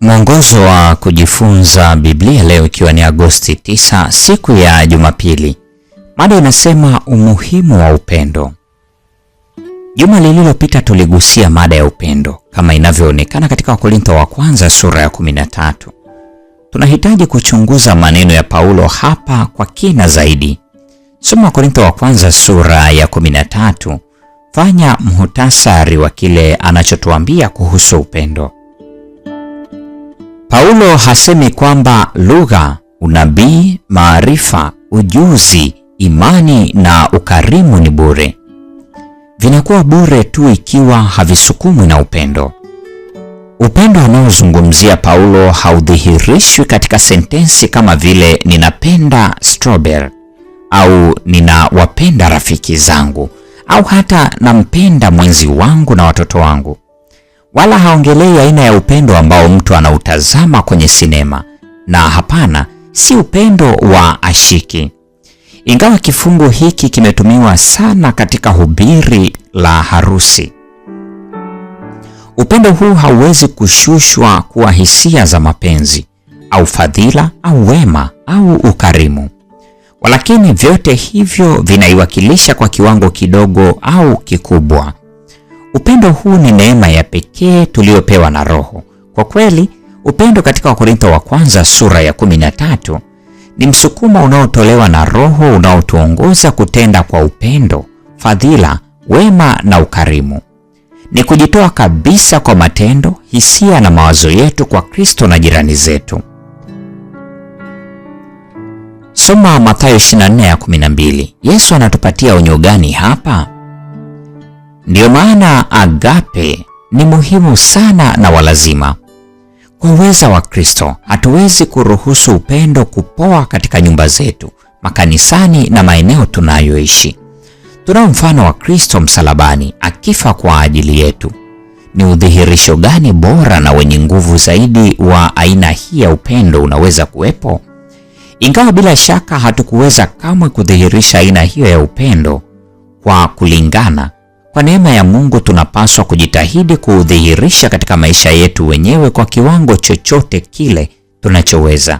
Mwongozo wa kujifunza Biblia leo ikiwa ni Agosti 9, siku ya Jumapili. Mada inasema umuhimu wa upendo. Juma lililopita tuligusia mada ya upendo kama inavyoonekana katika Wakorintho wa kwanza sura ya 13. Tunahitaji kuchunguza maneno ya Paulo hapa kwa kina zaidi. Soma Wakorintho wa kwanza sura ya 13. Fanya muhtasari wa kile anachotuambia kuhusu upendo. Paulo hasemi kwamba lugha, unabii, maarifa, ujuzi, imani na ukarimu ni bure. Vinakuwa bure tu ikiwa havisukumwi na upendo. Upendo anaozungumzia Paulo haudhihirishwi katika sentensi kama vile ninapenda strawberry au ninawapenda rafiki zangu au hata nampenda mwenzi wangu na watoto wangu. Wala haongelei aina ya upendo ambao mtu anautazama kwenye sinema, na hapana, si upendo wa ashiki. Ingawa kifungu hiki kimetumiwa sana katika hubiri la harusi, upendo huu hauwezi kushushwa kuwa hisia za mapenzi au fadhila au wema au ukarimu. Walakini vyote hivyo vinaiwakilisha kwa kiwango kidogo au kikubwa. Upendo huu ni neema ya pekee tuliyopewa na Roho. Kwa kweli, upendo katika Wakorintho wa kwanza sura ya 13 ni msukumo unaotolewa na Roho unaotuongoza kutenda kwa upendo, fadhila, wema na ukarimu. Ni kujitoa kabisa kwa matendo, hisia na mawazo yetu kwa Kristo na jirani zetu. Soma Mathayo 24:12. Yesu anatupatia onyo gani hapa? Ndiyo maana agape ni muhimu sana na walazima. Kwa uweza wa Kristo, hatuwezi kuruhusu upendo kupoa katika nyumba zetu, makanisani na maeneo tunayoishi. Tunao mfano wa Kristo msalabani akifa kwa ajili yetu. Ni udhihirisho gani bora na wenye nguvu zaidi wa aina hii ya upendo unaweza kuwepo? Ingawa bila shaka hatukuweza kamwe kudhihirisha aina hiyo ya upendo kwa kulingana, kwa neema ya Mungu tunapaswa kujitahidi kuudhihirisha katika maisha yetu wenyewe kwa kiwango chochote kile tunachoweza.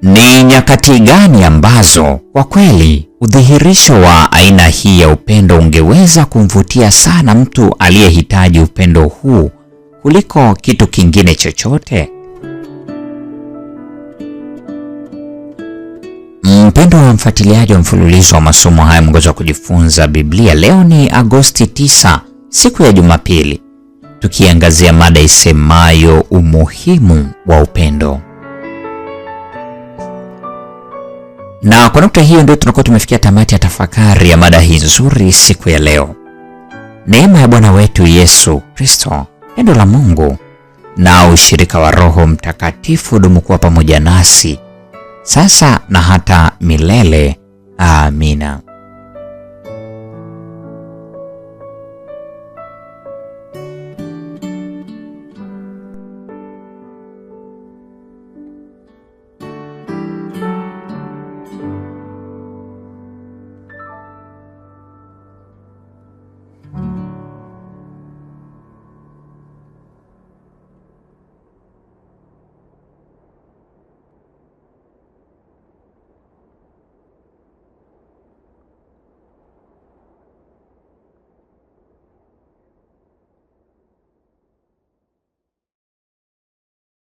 Ni nyakati gani ambazo kwa kweli udhihirisho wa aina hii ya upendo ungeweza kumvutia sana mtu aliyehitaji upendo huu kuliko kitu kingine chochote? Mpendo wa mfuatiliaji wa mfululizo wa masomo haya mwongozo wa kujifunza Biblia, leo ni Agosti 9, siku ya Jumapili, tukiangazia mada isemayo umuhimu wa upendo. Na kwa nukta hiyo ndio tunakuwa tumefikia tamati ya tafakari ya mada hii nzuri siku ya leo. Neema ya Bwana wetu Yesu Kristo, pendo la Mungu na ushirika wa Roho Mtakatifu dumu kuwa pamoja nasi sasa na hata milele. Amina.